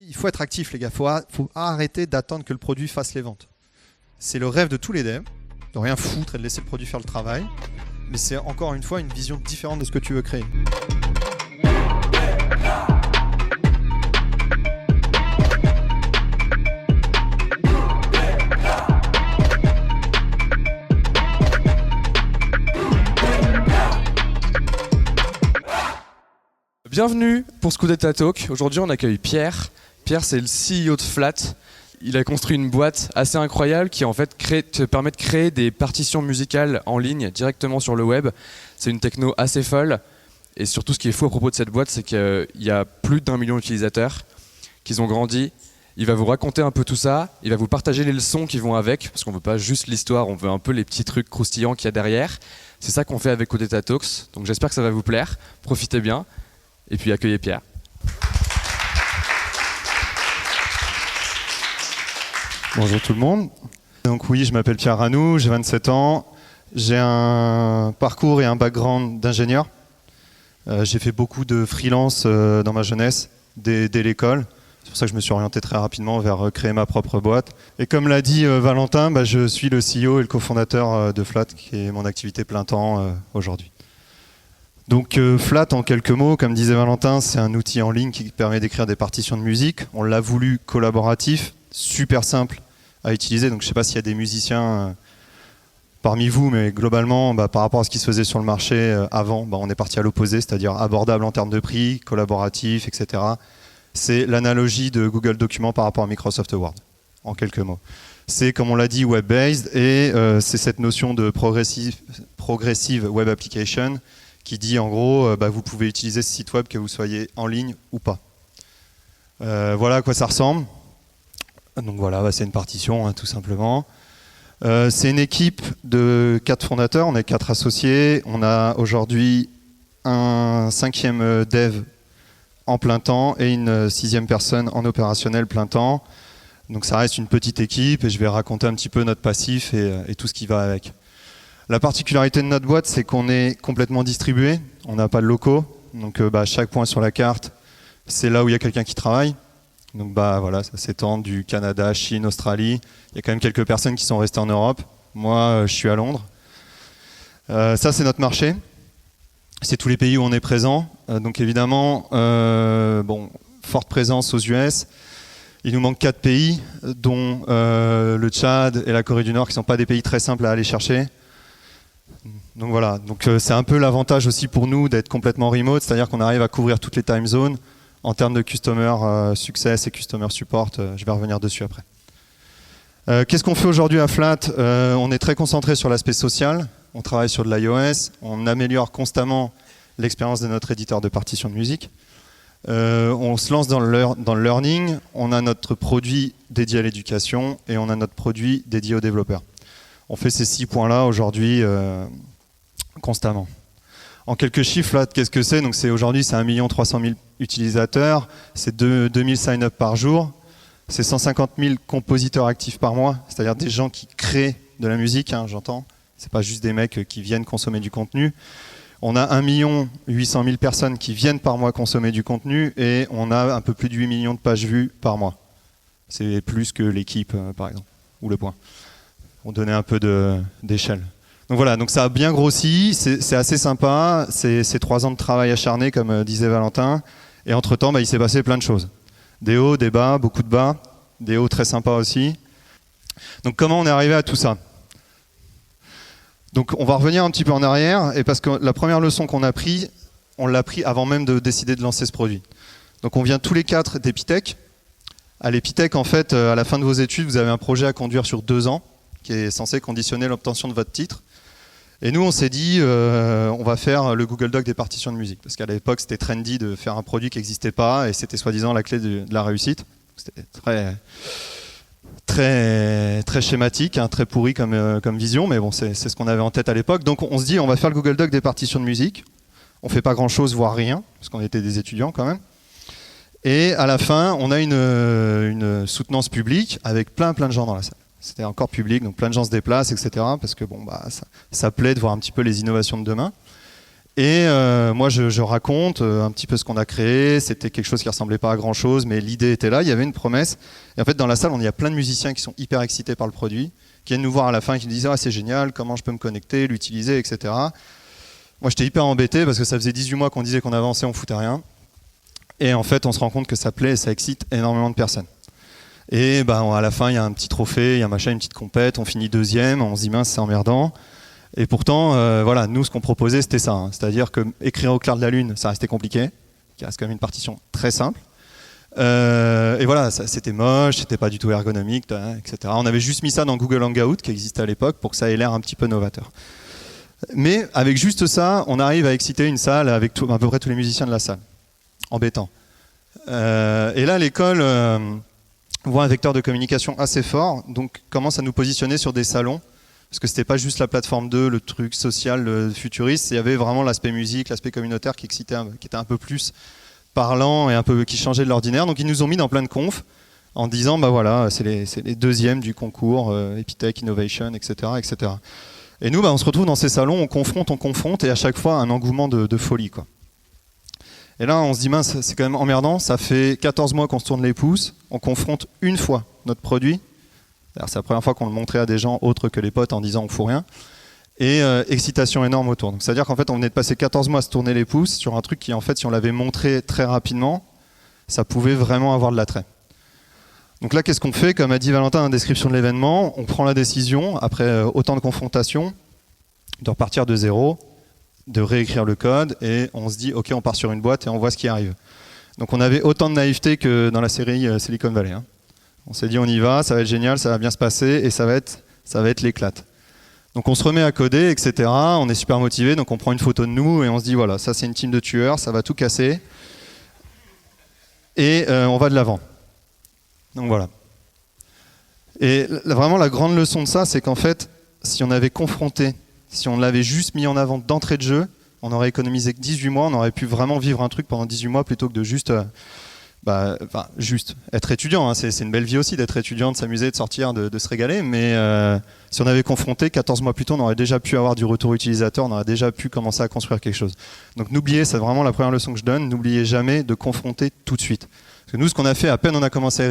Il faut être actif, les gars. Faut arrêter d'attendre que le produit fasse les ventes. C'est le rêve de tous les devs, de rien foutre et de laisser le produit faire le travail. Mais c'est encore une fois une vision différente de ce que tu veux créer. Bienvenue pour ce Coup d'État Talk. Aujourd'hui, on accueille Pierre. Pierre, c'est le CEO de Flat. Il a construit une boîte assez incroyable qui en fait te permet de créer des partitions musicales en ligne directement sur le web. C'est une techno assez folle. Et surtout, ce qui est fou à propos de cette boîte, c'est qu'il y a plus d'1 million d'utilisateurs, qu'ils ont grandi. Il va vous raconter un peu tout ça. Il va vous partager les leçons qui vont avec, parce qu'on ne veut pas juste l'histoire, on veut un peu les petits trucs croustillants qu'il y a derrière. C'est ça qu'on fait avec Coup d'État Talks. Donc j'espère que ça va vous plaire. Profitez bien. Et puis accueillez Pierre. Bonjour tout le monde. Donc oui, je m'appelle Pierre Ranou, j'ai 27 ans. J'ai un parcours et un background d'ingénieur. J'ai fait beaucoup de freelance dans ma jeunesse, dès l'école. C'est pour ça que je me suis orienté très rapidement vers créer ma propre boîte. Et comme l'a dit Valentin, je suis le CEO et le cofondateur de Flat, qui est mon activité plein temps aujourd'hui. Donc Flat, en quelques mots, comme disait Valentin, c'est un outil en ligne qui permet d'écrire des partitions de musique. On l'a voulu collaboratif, super simple à utiliser. Donc je ne sais pas s'il y a des musiciens parmi vous, mais globalement, par rapport à ce qui se faisait sur le marché avant, on est parti à l'opposé, c'est-à-dire abordable en termes de prix, collaboratif, etc. C'est l'analogie de Google Documents par rapport à Microsoft Word, en quelques mots. C'est, comme on l'a dit, web-based, et c'est cette notion de progressive web application qui dit en gros, vous pouvez utiliser ce site web que vous soyez en ligne ou pas. Voilà à quoi ça ressemble. Donc voilà, c'est une partition, tout simplement. C'est une équipe de 4 fondateurs, on est 4 associés. On a aujourd'hui un 5e dev en plein temps et une 6e personne en opérationnel plein temps. Donc ça reste une petite équipe et je vais raconter un petit peu notre passif et tout ce qui va avec. La particularité de notre boîte, c'est qu'on est complètement distribué, on n'a pas de locaux, donc chaque point sur la carte, c'est là où il y a quelqu'un qui travaille. Donc voilà, ça s'étend du Canada, Chine, Australie. Il y a quand même quelques personnes qui sont restées en Europe. Moi, je suis à Londres. Ça, c'est notre marché. C'est tous les pays où on est présent. Donc évidemment, forte présence aux US. Il nous manque 4 pays, dont le Tchad et la Corée du Nord, qui ne sont pas des pays très simples à aller chercher. Donc voilà, c'est un peu l'avantage aussi pour nous d'être complètement remote, c'est-à-dire qu'on arrive à couvrir toutes les time zones en termes de customer success et customer support. Je vais revenir dessus après. Qu'est-ce qu'on fait aujourd'hui à Flat? On est très concentré sur l'aspect social, on travaille sur de l'iOS, on améliore constamment l'expérience de notre éditeur de partitions de musique. On se lance dans le learning, on a notre produit dédié à l'éducation et on a notre produit dédié aux développeurs. On fait ces 6 points-là aujourd'hui constamment. En quelques chiffres, là, qu'est-ce que c'est? Donc aujourd'hui, c'est 1 300 000 utilisateurs, c'est 2000 sign-up par jour, c'est 150 000 compositeurs actifs par mois, c'est-à-dire des gens qui créent de la musique, j'entends. C'est pas juste des mecs qui viennent consommer du contenu. On a 1 800 000 personnes qui viennent par mois consommer du contenu et on a un peu plus de 8 millions de pages vues par mois. C'est plus que l'équipe, par exemple, ou le point. On donnait un peu d'échelle. Donc voilà, donc ça a bien grossi, c'est assez sympa, c'est 3 ans de travail acharné comme disait Valentin, et entre-temps il s'est passé plein de choses. Des hauts, des bas, beaucoup de bas, des hauts très sympas aussi. Donc comment on est arrivé à tout ça? Donc on va revenir un petit peu en arrière, et parce que la première leçon qu'on a pris, on l'a pris avant même de décider de lancer ce produit. Donc on vient tous les 4 d'Epitech. À l'Epitech, en fait, à la fin de vos études, vous avez un projet à conduire sur 2 ans, qui est censé conditionner l'obtention de votre titre. Et nous, on s'est dit, on va faire le Google Doc des partitions de musique. Parce qu'à l'époque, c'était trendy de faire un produit qui n'existait pas, et c'était soi-disant la clé de la réussite. C'était très schématique, très pourri comme vision, mais bon, c'est ce qu'on avait en tête à l'époque. Donc on se dit, on va faire le Google Doc des partitions de musique. On ne fait pas grand-chose, voire rien, parce qu'on était des étudiants quand même. Et à la fin, on a une soutenance publique avec plein de gens dans la salle. C'était encore public, donc plein de gens se déplacent, etc. Parce que ça plaît de voir un petit peu les innovations de demain. Et moi, je raconte un petit peu ce qu'on a créé. C'était quelque chose qui ressemblait pas à grand-chose, mais l'idée était là. Il y avait une promesse. Et en fait, dans la salle, il y a plein de musiciens qui sont hyper excités par le produit, qui viennent nous voir à la fin et qui nous disent « Ah, c'est génial, comment je peux me connecter, l'utiliser, etc. » Moi, j'étais hyper embêté parce que ça faisait 18 mois qu'on disait qu'on avançait, on foutait rien. Et en fait, on se rend compte que ça plaît et ça excite énormément de personnes. Et à la fin, il y a un petit trophée, il y a machin, une petite compète, on finit deuxième, on se dit mince, c'est emmerdant. Et pourtant, nous, ce qu'on proposait, c'était ça. Hein. C'est-à-dire que écrire au clair de la lune, ça restait compliqué. Il reste quand même une partition très simple. Et voilà, c'était moche, c'était pas du tout ergonomique, etc. On avait juste mis ça dans Google Hangout, qui existait à l'époque, pour que ça ait l'air un petit peu novateur. Mais avec juste ça, on arrive à exciter une salle avec à peu près tous les musiciens de la salle. Embêtant. Et là, l'école voit un vecteur de communication assez fort, donc commence à nous positionner sur des salons, parce que c'était pas juste la plateforme 2, le truc social, le futuriste, il y avait vraiment l'aspect musique, l'aspect communautaire qui excitait, qui était un peu plus parlant et un peu qui changeait de l'ordinaire. Donc ils nous ont mis dans plein de confs en disant voilà, c'est les deuxièmes du concours Epitech Innovation, etc., etc. Et nous, on se retrouve dans ces salons, on confronte, et à chaque fois un engouement de folie, quoi. Et là, on se dit, mince, c'est quand même emmerdant, ça fait 14 mois qu'on se tourne les pouces, on confronte une fois notre produit, c'est la première fois qu'on le montrait à des gens autres que les potes en disant on fout rien, et excitation énorme autour. Donc c'est-à-dire qu'en fait, on venait de passer 14 mois à se tourner les pouces sur un truc qui, en fait, si on l'avait montré très rapidement, ça pouvait vraiment avoir de l'attrait. Donc là, qu'est-ce qu'on fait? Comme a dit Valentin dans la description de l'événement, on prend la décision, après autant de confrontations, de repartir de zéro, de réécrire le code, et on se dit, ok, on part sur une boîte et on voit ce qui arrive. Donc on avait autant de naïveté que dans la série Silicon Valley. Hein. On s'est dit, on y va, ça va être génial, ça va bien se passer, et ça va être l'éclate. Donc on se remet à coder, etc. On est super motivé, donc on prend une photo de nous, et on se dit, voilà, ça c'est une team de tueurs, ça va tout casser, et on va de l'avant. Donc voilà. Et vraiment la grande leçon de ça, c'est qu'en fait, si on avait confronté, si on l'avait juste mis en avant d'entrée de jeu, on aurait économisé que 18 mois, on aurait pu vraiment vivre un truc pendant 18 mois plutôt que de juste être étudiant. Hein. C'est une belle vie aussi d'être étudiant, de s'amuser, de sortir, de se régaler, mais si on avait confronté 14 mois plus tôt, on aurait déjà pu avoir du retour utilisateur, on aurait déjà pu commencer à construire quelque chose. Donc n'oubliez, c'est vraiment la première leçon que je donne, n'oubliez jamais de confronter tout de suite. Parce que nous, ce qu'on a fait, à peine on a commencé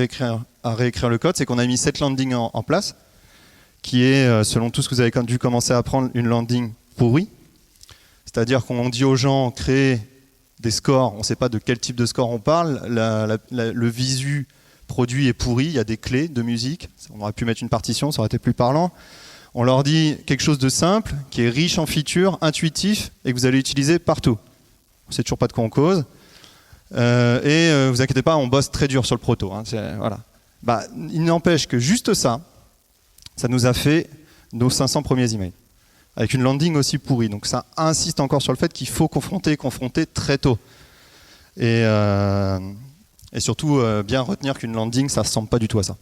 à réécrire le code, c'est qu'on a mis cette landing en place, qui est, selon tout ce que vous avez dû commencer à apprendre, une landing pourrie. C'est-à-dire qu'on dit aux gens, créez des scores, on ne sait pas de quel type de score on parle, le visu produit est pourri, il y a des clés de musique, on aurait pu mettre une partition, ça aurait été plus parlant. On leur dit quelque chose de simple, qui est riche en features, intuitif, et que vous allez utiliser partout. On ne sait toujours pas de quoi on cause. Vous inquiétez pas, on bosse très dur sur le proto. Hein, voilà. Il n'empêche que juste ça nous a fait nos 500 premiers emails. Avec une landing aussi pourrie. Donc ça insiste encore sur le fait qu'il faut confronter très tôt. Et surtout, bien retenir qu'une landing, ça ne ressemble pas du tout à ça.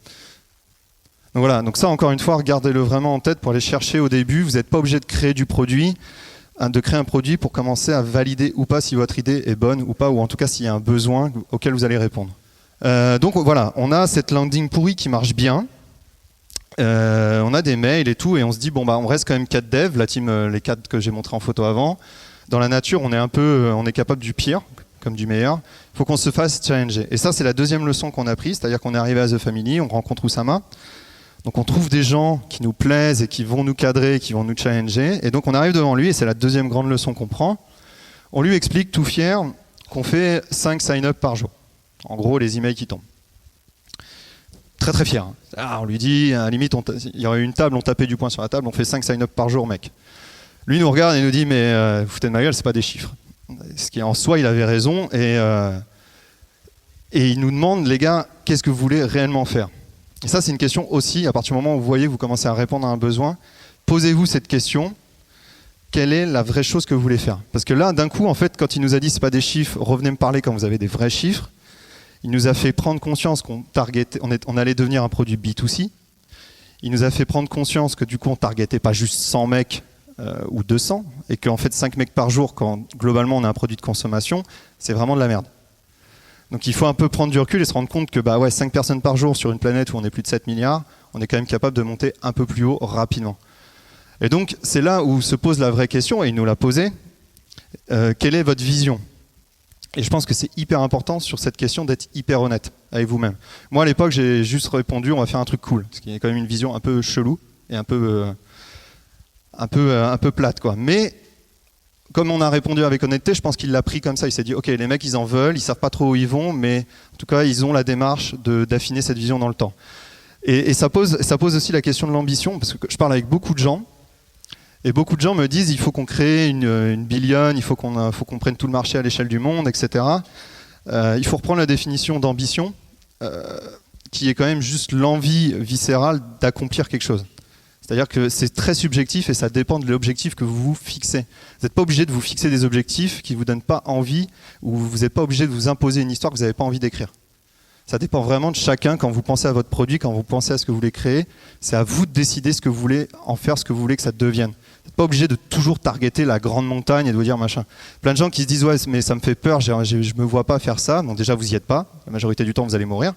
Donc voilà, donc ça encore une fois, regardez-le vraiment en tête pour aller chercher au début. Vous n'êtes pas obligé de créer du produit, de créer un produit pour commencer à valider ou pas si votre idée est bonne ou pas, ou en tout cas s'il y a un besoin auquel vous allez répondre. Donc voilà, on a cette landing pourrie qui marche bien. On a des mails et tout, et on se dit on reste quand même 4 devs, la team, les 4 que j'ai montré en photo avant. Dans la nature, on est capable du pire comme du meilleur. Il faut qu'on se fasse challenger. Et ça, c'est la deuxième leçon qu'on a prise, c'est-à-dire qu'on est arrivé à The Family, on rencontre Oussama. Donc on trouve des gens qui nous plaisent et qui vont nous cadrer, qui vont nous challenger. Et donc on arrive devant lui, et c'est la deuxième grande leçon qu'on prend. On lui explique tout fier qu'on fait 5 sign-up par jour. En gros, les emails qui tombent. Très très fier. On lui dit, à la limite, il y aurait une table, on tapait du poing sur la table, on fait 5 sign-up par jour, mec. Lui nous regarde et nous dit, mais vous foutez de ma gueule, c'est pas des chiffres. Ce qui en soi, il avait raison, et il nous demande, les gars, qu'est-ce que vous voulez réellement faire? Et ça, c'est une question aussi, à partir du moment où vous voyez que vous commencez à répondre à un besoin, posez-vous cette question, quelle est la vraie chose que vous voulez faire? Parce que là, d'un coup, en fait, quand il nous a dit, c'est pas des chiffres, revenez me parler quand vous avez des vrais chiffres, il nous a fait prendre conscience qu'on allait devenir un produit B2C. Il nous a fait prendre conscience que du coup, on targetait pas juste 100 mecs ou 200, et qu'en fait 5 mecs par jour, quand globalement on a un produit de consommation, c'est vraiment de la merde. Donc il faut un peu prendre du recul et se rendre compte que 5 personnes par jour sur une planète où on est plus de 7 milliards, on est quand même capable de monter un peu plus haut rapidement. Et donc c'est là où se pose la vraie question, et il nous l'a posée. Quelle est votre vision? Et je pense que c'est hyper important sur cette question d'être hyper honnête avec vous-même. Moi, à l'époque, j'ai juste répondu, on va faire un truc cool. Parce qu'il y a quand même une vision un peu chelou et un peu plate, quoi. Mais comme on a répondu avec honnêteté, je pense qu'il l'a pris comme ça. Il s'est dit, ok, les mecs, ils en veulent, ils savent pas trop où ils vont, mais en tout cas, ils ont la démarche d'affiner cette vision dans le temps. Et ça pose aussi la question de l'ambition, parce que je parle avec beaucoup de gens, et beaucoup de gens me disent il faut qu'on crée une billion, il faut qu'on prenne tout le marché à l'échelle du monde, etc. Il faut reprendre la définition d'ambition, qui est quand même juste l'envie viscérale d'accomplir quelque chose. C'est-à-dire que c'est très subjectif et ça dépend de l'objectif que vous vous fixez. Vous n'êtes pas obligé de vous fixer des objectifs qui ne vous donnent pas envie, ou vous n'êtes pas obligé de vous imposer une histoire que vous n'avez pas envie d'écrire. Ça dépend vraiment de chacun. Quand vous pensez à votre produit, quand vous pensez à ce que vous voulez créer, c'est à vous de décider ce que vous voulez en faire, ce que vous voulez que ça devienne. Vous n'êtes pas obligé de toujours targeter la grande montagne et de vous dire machin. Plein de gens qui se disent ouais mais ça me fait peur, je me vois pas faire ça. Donc déjà vous y êtes pas. La majorité du temps vous allez mourir.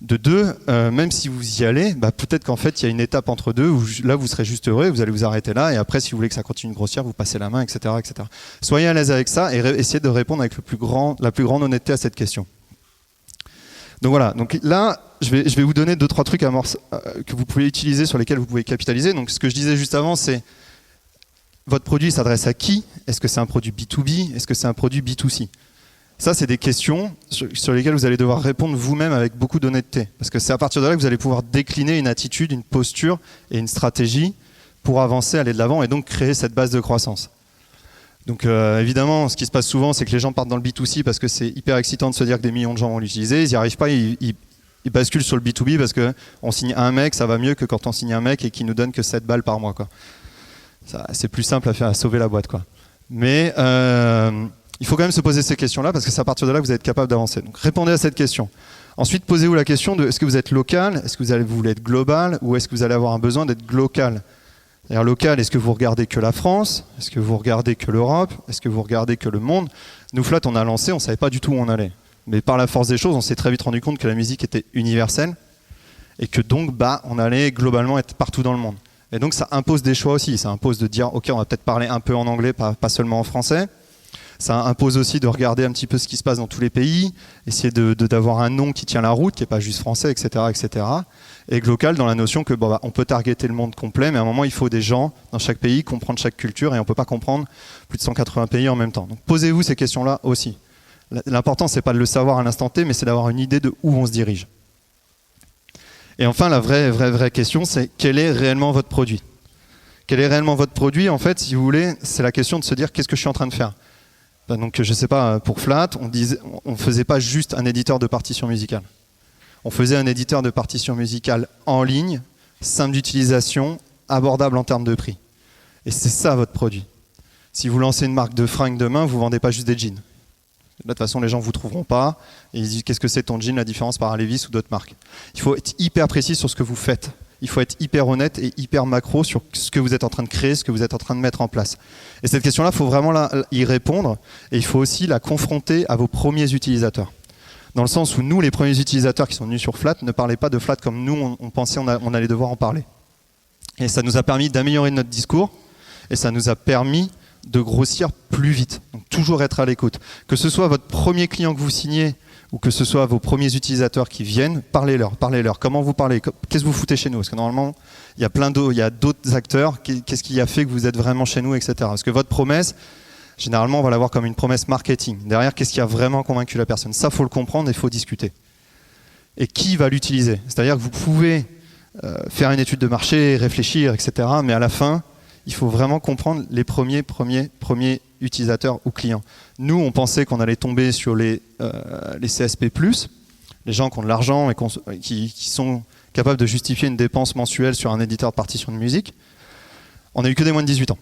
De deux, même si vous y allez, peut-être qu'en fait il y a une étape entre deux où là vous serez juste heureux, vous allez vous arrêter là et après si vous voulez que ça continue de grossir, vous passez la main, etc., etc. Soyez à l'aise avec ça et essayez de répondre avec la plus grande honnêteté à cette question. Donc voilà, donc là, je vais vous donner 2-3 trucs que vous pouvez utiliser, sur lesquels vous pouvez capitaliser. Donc ce que je disais juste avant, c'est votre produit s'adresse à qui? Est-ce que c'est un produit B2B? Est-ce que c'est un produit B2C? Ça, c'est des questions sur lesquelles vous allez devoir répondre vous-même avec beaucoup d'honnêteté. Parce que c'est à partir de là que vous allez pouvoir décliner une attitude, une posture et une stratégie pour avancer, aller de l'avant et donc créer cette base de croissance. Donc évidemment, ce qui se passe souvent, c'est que les gens partent dans le B2C parce que c'est hyper excitant de se dire que des millions de gens vont l'utiliser. Ils n'y arrivent pas, ils basculent sur le B2B parce qu'on signe un mec, ça va mieux que quand on signe un mec et qui nous donne que 7 balles par mois, quoi. C'est plus simple à sauver la boîte, quoi. Mais il faut quand même se poser ces questions-là parce que c'est à partir de là que vous êtes capable d'avancer. Donc répondez à cette question. Ensuite, posez-vous la question de est-ce que vous êtes local, est-ce que vous voulez être global ou est-ce que vous allez avoir un besoin d'être local? C'est-à-dire local, est-ce que vous regardez que la France? Est-ce que vous regardez que l'Europe? Est-ce que vous regardez que le monde? Nous, Flat, on a lancé, on ne savait pas du tout où on allait. Mais par la force des choses, on s'est très vite rendu compte que la musique était universelle et que donc on allait globalement être partout dans le monde. Et donc ça impose des choix aussi. Ça impose de dire ok, on va peut-être parler un peu en anglais, pas seulement en français. Ça impose aussi de regarder un petit peu ce qui se passe dans tous les pays, essayer d'avoir un nom qui tient la route, qui n'est pas juste français, etc., etc. Et local dans la notion que on peut targeter le monde complet, mais à un moment il faut des gens dans chaque pays, comprendre chaque culture, et on ne peut pas comprendre plus de 180 pays en même temps. Donc posez-vous ces questions-là aussi. L'important c'est pas de le savoir à l'instant T, mais c'est d'avoir une idée de où on se dirige. Et enfin la vraie question, c'est quel est réellement votre produit? Quel est réellement votre produit? En fait, si vous voulez, c'est la question de se dire qu'est-ce que je suis en train de faire? Donc je sais pas, pour Flat, on faisait pas juste un éditeur de partitions musicales. On faisait un éditeur de partitions musicales en ligne, simple d'utilisation, abordable en termes de prix. Et c'est ça votre produit. Si vous lancez une marque de fringues demain, vous ne vendez pas juste des jeans. De toute façon, les gens ne vous trouveront pas. Et ils disent qu'est-ce que c'est ton jean, la différence par un Levi's ou d'autres marques. Il faut être hyper précis sur ce que vous faites. Il faut être hyper honnête et hyper macro sur ce que vous êtes en train de créer, ce que vous êtes en train de mettre en place. Et cette question-là, il faut vraiment y répondre. Et il faut aussi la confronter à vos premiers utilisateurs. Dans le sens où nous, les premiers utilisateurs qui sont venus sur Flat, ne parlaient pas de Flat comme nous, on pensait on allait devoir en parler. Et ça nous a permis d'améliorer notre discours. Et ça nous a permis de grossir plus vite. Donc toujours être à l'écoute. Que ce soit votre premier client que vous signez ou que ce soit vos premiers utilisateurs qui viennent, parlez-leur. Comment vous parlez? Qu'est-ce que vous foutez chez nous? Parce que normalement, il y a d'autres acteurs. Qu'est-ce qui a fait que vous êtes vraiment chez nous, etc. Parce que votre promesse, généralement, on va l'avoir comme une promesse marketing. Derrière, qu'est-ce qui a vraiment convaincu la personne? Ça, il faut le comprendre et il faut discuter. Et qui va l'utiliser? C'est-à-dire que vous pouvez faire une étude de marché, réfléchir, etc. Mais à la fin, il faut vraiment comprendre les premiers utilisateurs ou clients. Nous, on pensait qu'on allait tomber sur les CSP+, les gens qui ont de l'argent et qui sont capables de justifier une dépense mensuelle sur un éditeur de partition de musique. On n'a eu que des moins de 18 ans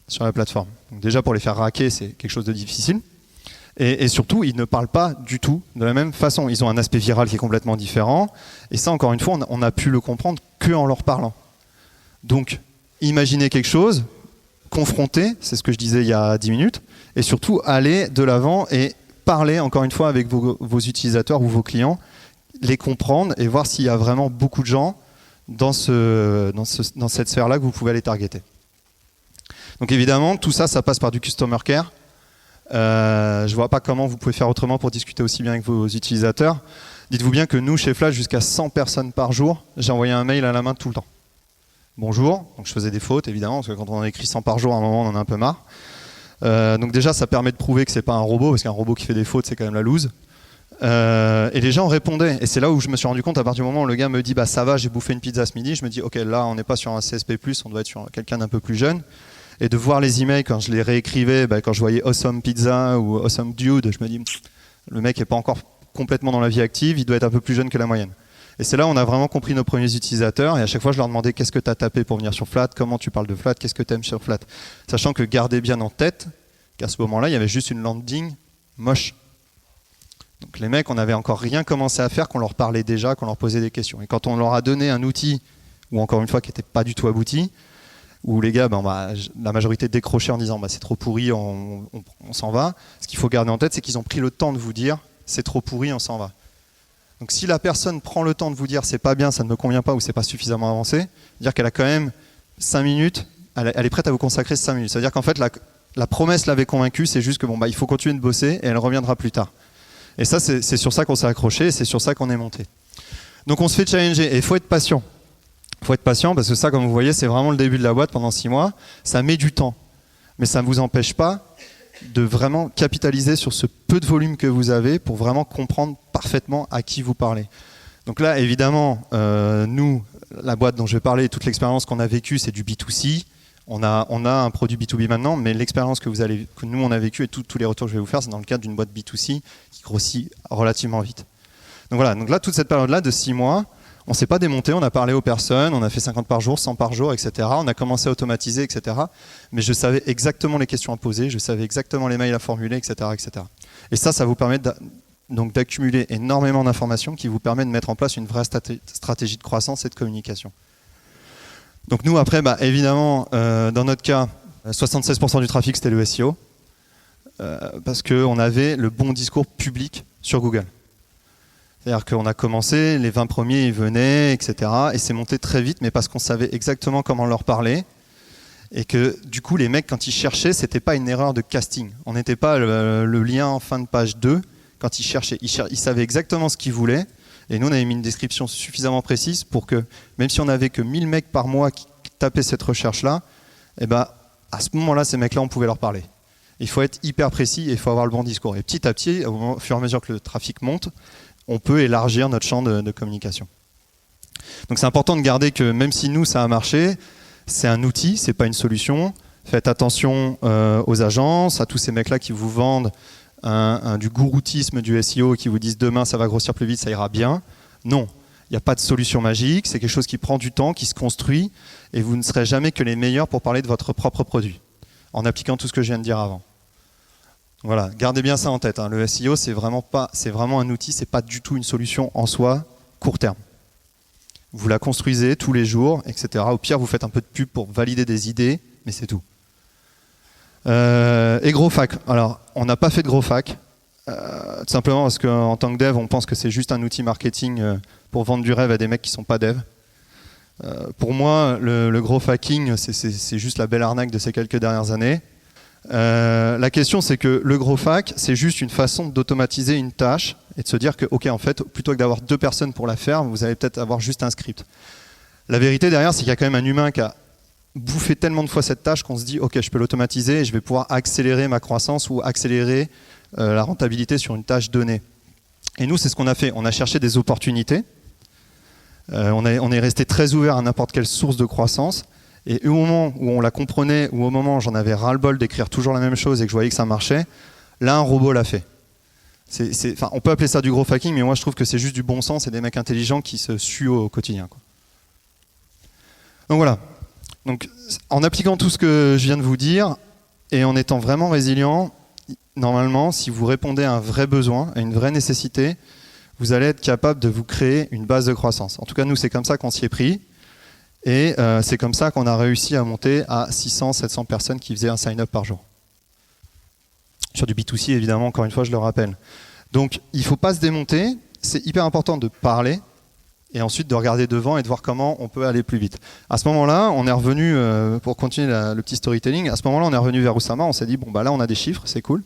sur la plateforme. Donc déjà, pour les faire raquer, c'est quelque chose de difficile. Et surtout, ils ne parlent pas du tout de la même façon. Ils ont un aspect viral qui est complètement différent. Et ça, encore une fois, on a pu le comprendre qu'en leur parlant. Donc, imaginez quelque chose, confronter, c'est ce que je disais il y a 10 minutes, et surtout aller de l'avant et parler encore une fois avec vos utilisateurs ou vos clients, les comprendre et voir s'il y a vraiment beaucoup de gens dans cette sphère-là que vous pouvez aller targeter. Donc évidemment, tout ça, ça passe par du customer care. Je vois pas comment vous pouvez faire autrement pour discuter aussi bien avec vos utilisateurs. Dites-vous bien que nous, chez Flash, jusqu'à 100 personnes par jour, j'ai envoyé un mail à la main tout le temps. Bonjour, donc je faisais des fautes évidemment, parce que quand on en écrit 100 par jour, à un moment on en a un peu marre. Donc déjà ça permet de prouver que c'est pas un robot, parce qu'un robot qui fait des fautes c'est quand même la loose. Et les gens répondaient, et c'est là où je me suis rendu compte, à partir du moment où le gars me dit bah ça va, j'ai bouffé une pizza ce midi, je me dis ok, là on n'est pas sur un CSP+, on doit être sur quelqu'un d'un peu plus jeune. Et de voir les emails quand je les réécrivais, quand je voyais Awesome Pizza ou Awesome Dude, je me dis le mec n'est pas encore complètement dans la vie active, il doit être un peu plus jeune que la moyenne. Et c'est là où on a vraiment compris nos premiers utilisateurs, et à chaque fois je leur demandais qu'est-ce que tu as tapé pour venir sur Flat, comment tu parles de Flat, qu'est-ce que tu aimes sur Flat. Sachant que gardez bien en tête qu'à ce moment-là, il y avait juste une landing moche. Donc les mecs, on n'avait encore rien commencé à faire, qu'on leur parlait déjà, qu'on leur posait des questions. Et quand on leur a donné un outil, ou encore une fois qui n'était pas du tout abouti, où les gars, la majorité décrochait en disant c'est trop pourri, on s'en va. Ce qu'il faut garder en tête, c'est qu'ils ont pris le temps de vous dire c'est trop pourri, on s'en va. Donc si la personne prend le temps de vous dire c'est pas bien, ça ne me convient pas ou c'est pas suffisamment avancé, dire qu'elle a quand même 5 minutes, elle est prête à vous consacrer 5 minutes. C'est-à-dire qu'en fait la promesse l'avait convaincue, c'est juste que il faut continuer de bosser et elle reviendra plus tard. Et ça c'est sur ça qu'on s'est accroché, c'est sur ça qu'on est monté. Donc on se fait challenger et il faut être patient. Il faut être patient parce que ça, comme vous voyez, c'est vraiment le début de la boîte pendant 6 mois. Ça met du temps, mais ça ne vous empêche pas de vraiment capitaliser sur ce peu de volume que vous avez pour vraiment comprendre parfaitement à qui vous parlez. Donc là, évidemment, nous, la boîte dont je vais parler, toute l'expérience qu'on a vécue, c'est du B2C. On a un produit B2B maintenant, mais l'expérience que nous, on a vécue et tous les retours que je vais vous faire, c'est dans le cadre d'une boîte B2C qui grossit relativement vite. Donc voilà, donc là, toute cette période-là de 6 mois, on ne s'est pas démonté, on a parlé aux personnes, on a fait 50 par jour, 100 par jour, etc. On a commencé à automatiser, etc. Mais je savais exactement les questions à poser, je savais exactement les mails à formuler, etc. etc. Et ça vous permet donc d'accumuler énormément d'informations qui vous permet de mettre en place une vraie stratégie de croissance et de communication. Donc nous, après, évidemment, dans notre cas, 76% du trafic, c'était le SEO, parce qu'on avait le bon discours public sur Google. C'est-à-dire qu'on a commencé, les 20 premiers ils venaient, etc. Et c'est monté très vite, mais parce qu'on savait exactement comment leur parler. Et que du coup, les mecs, quand ils cherchaient, c'était pas une erreur de casting. On n'était pas le lien en fin de page 2 quand ils cherchaient. Ils savaient exactement ce qu'ils voulaient. Et nous, on avait mis une description suffisamment précise pour que, même si on n'avait que 1000 mecs par mois qui tapaient cette recherche-là, à ce moment-là, ces mecs-là, on pouvait leur parler. Il faut être hyper précis et il faut avoir le bon discours. Et petit à petit, au fur et à mesure que le trafic monte, on peut élargir notre champ de communication. Donc c'est important de garder que même si nous ça a marché, c'est un outil, c'est pas une solution. Faites attention aux agences, à tous ces mecs-là qui vous vendent du gouroutisme du SEO, qui vous disent demain ça va grossir plus vite, ça ira bien. Non, il n'y a pas de solution magique, c'est quelque chose qui prend du temps, qui se construit, et vous ne serez jamais que les meilleurs pour parler de votre propre produit, en appliquant tout ce que je viens de dire avant. Voilà, gardez bien ça en tête. Le SEO, c'est vraiment un outil, c'est pas du tout une solution en soi, court terme. Vous la construisez tous les jours, etc. Au pire, vous faites un peu de pub pour valider des idées, mais c'est tout. Et GrowFAQ. Alors, on n'a pas fait de GrowFAQ, tout simplement parce qu'en tant que dev, on pense que c'est juste un outil marketing pour vendre du rêve à des mecs qui sont pas devs. Pour moi, le GrowFAQing, c'est juste la belle arnaque de ces quelques dernières années. La question c'est que le GrowFAQ c'est juste une façon d'automatiser une tâche et de se dire que ok, en fait plutôt que d'avoir 2 personnes pour la faire, vous allez peut-être avoir juste un script. La vérité derrière c'est qu'il y a quand même un humain qui a bouffé tellement de fois cette tâche qu'on se dit ok, je peux l'automatiser et je vais pouvoir accélérer ma croissance ou accélérer la rentabilité sur une tâche donnée. Et nous c'est ce qu'on a fait, on a cherché des opportunités, on est resté très ouvert à n'importe quelle source de croissance. Et au moment où on la comprenait, ou au moment où j'en avais ras-le-bol d'écrire toujours la même chose et que je voyais que ça marchait, là un robot l'a fait. On peut appeler ça du GrowFAQing, mais moi je trouve que c'est juste du bon sens et des mecs intelligents qui se suent au quotidien, quoi. Donc voilà. Donc, en appliquant tout ce que je viens de vous dire et en étant vraiment résilient, normalement, si vous répondez à un vrai besoin, à une vraie nécessité, vous allez être capable de vous créer une base de croissance. En tout cas, nous, c'est comme ça qu'on s'y est pris. Et c'est comme ça qu'on a réussi à monter à 600-700 personnes qui faisaient un sign-up par jour. Sur du B2C, évidemment, encore une fois, je le rappelle. Donc, il ne faut pas se démonter. C'est hyper important de parler et ensuite de regarder devant et de voir comment on peut aller plus vite. À ce moment-là, on est revenu, pour continuer le petit storytelling, à ce moment-là, on est revenu vers Oussama, on s'est dit, bon, bah là, on a des chiffres, c'est cool.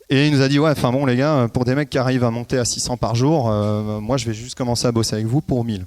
Et il nous a dit, ouais, enfin bon, les gars, pour des mecs qui arrivent à monter à 600 par jour, moi, je vais juste commencer à bosser avec vous pour 1000.